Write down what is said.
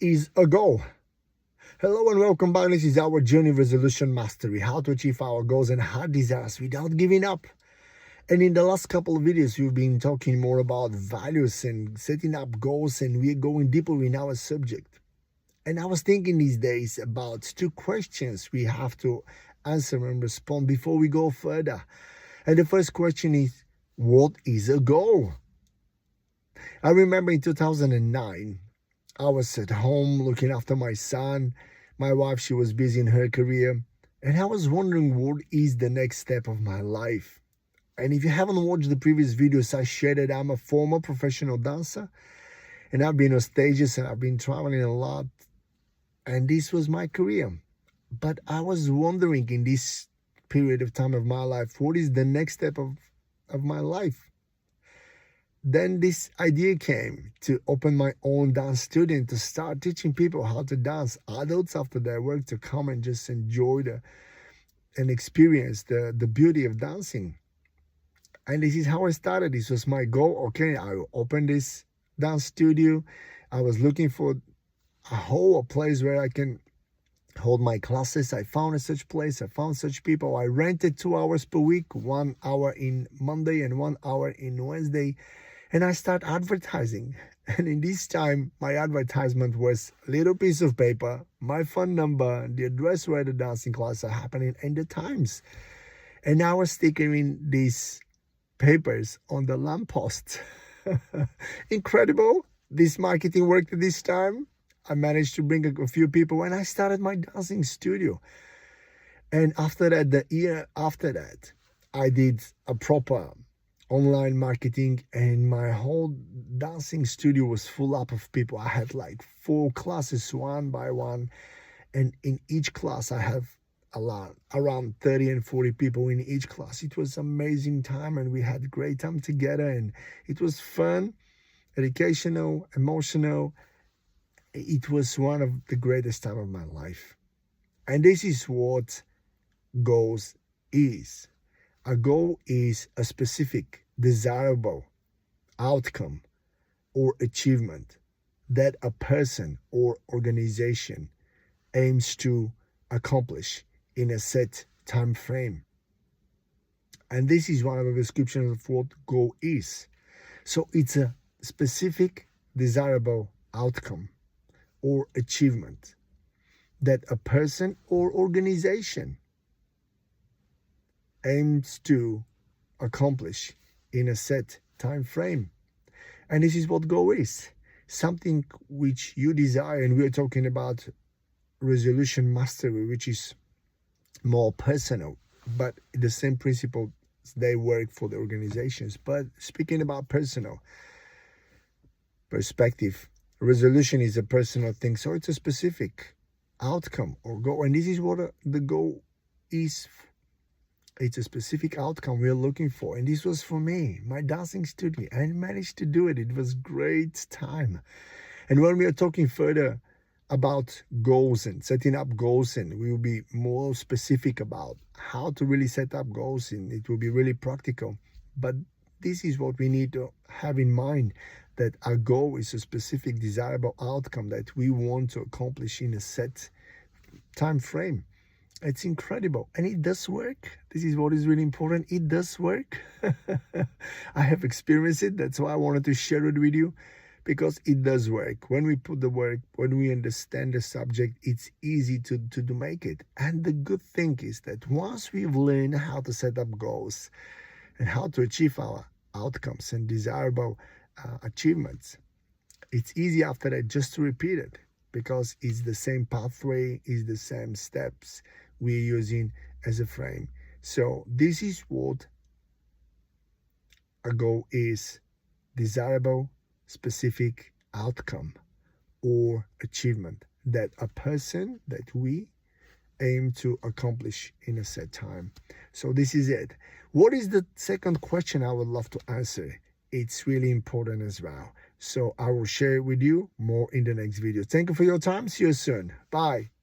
is a goal? Hello and welcome back. This is our journey resolution mastery, how to achieve our goals and heart desires without giving up. And in the last couple of videos, we've been talking more about values and setting up goals, and we're going deeper in our subject. And I was thinking these days about two questions we have to answer and respond before we go further. And the first question is, what is a goal? I remember in 2009, I was at home looking after my son. My wife, she was busy in her career. And I was wondering, what is the next step of my life? And if you haven't watched the previous videos, I shared that I'm a former professional dancer. And I've been on stages and I've been traveling a lot. And this was my career. But I was wondering in this period of time of my life, what is the next step of my life? Then this idea came to open my own dance studio and to start teaching people how to dance, adults after their work, to come and just enjoy and experience the beauty of dancing. And this is how I started. This was my goal. Okay, I opened this dance studio. I was looking for a place where I can hold my classes. I found such place. I found such people. I rented 2 hours per week, 1 hour in Monday and 1 hour in Wednesday. And I start advertising. And in this time, my advertisement was a little piece of paper, my phone number, the address where the dancing classes are happening, and the times. And I was sticking these papers on the lamppost. Incredible. This marketing worked at this time. I managed to bring a few people and I started my dancing studio. And after that, the year after that, I did a proper online marketing, and my whole dancing studio was full up of people. I had like 4 classes, one by one, and in each class I have around 30 and 40 people in each class. It was amazing time, and we had great time together, and it was fun, educational, emotional. It was one of the greatest time of my life. And this is what goals is. A goal is a specific, desirable outcome or achievement that a person or organization aims to accomplish in a set time frame. And this is one of the descriptions of what goal is. So it's a specific, desirable outcome or achievement that a person or organization aims to accomplish in a set time frame. And this is what goal is. Something which you desire, and we're talking about resolution mastery, which is more personal, but the same principle, they work for the organizations. But speaking about personal perspective, resolution is a personal thing, so it's a specific outcome or goal. And this is what the goal is. It's a specific outcome we're looking for. And this was for me, my dancing studio. I managed to do it. It was great time. And when we are talking further about goals and setting up goals, and we will be more specific about how to really set up goals, and it will be really practical. But this is what we need to have in mind, that our goal is a specific desirable outcome that we want to accomplish in a set time frame. It's incredible, and it does work. This is what is really important. It does work. I have experienced it. That's why I wanted to share it with you, because it does work. When we put the work, when we understand the subject, it's easy to make it. And the good thing is that once we've learned how to set up goals and how to achieve our outcomes and desirable achievements, it's easy after that just to repeat it, because it's the same pathway, it's the same steps we're using as a frame. So this is what a goal is: desirable, specific outcome or achievement that a person, that we aim to accomplish in a set time. So this is it. What is the second question I would love to answer? It's really important as well. So I will share it with you more in the next video. Thank you for your time. See you soon. Bye.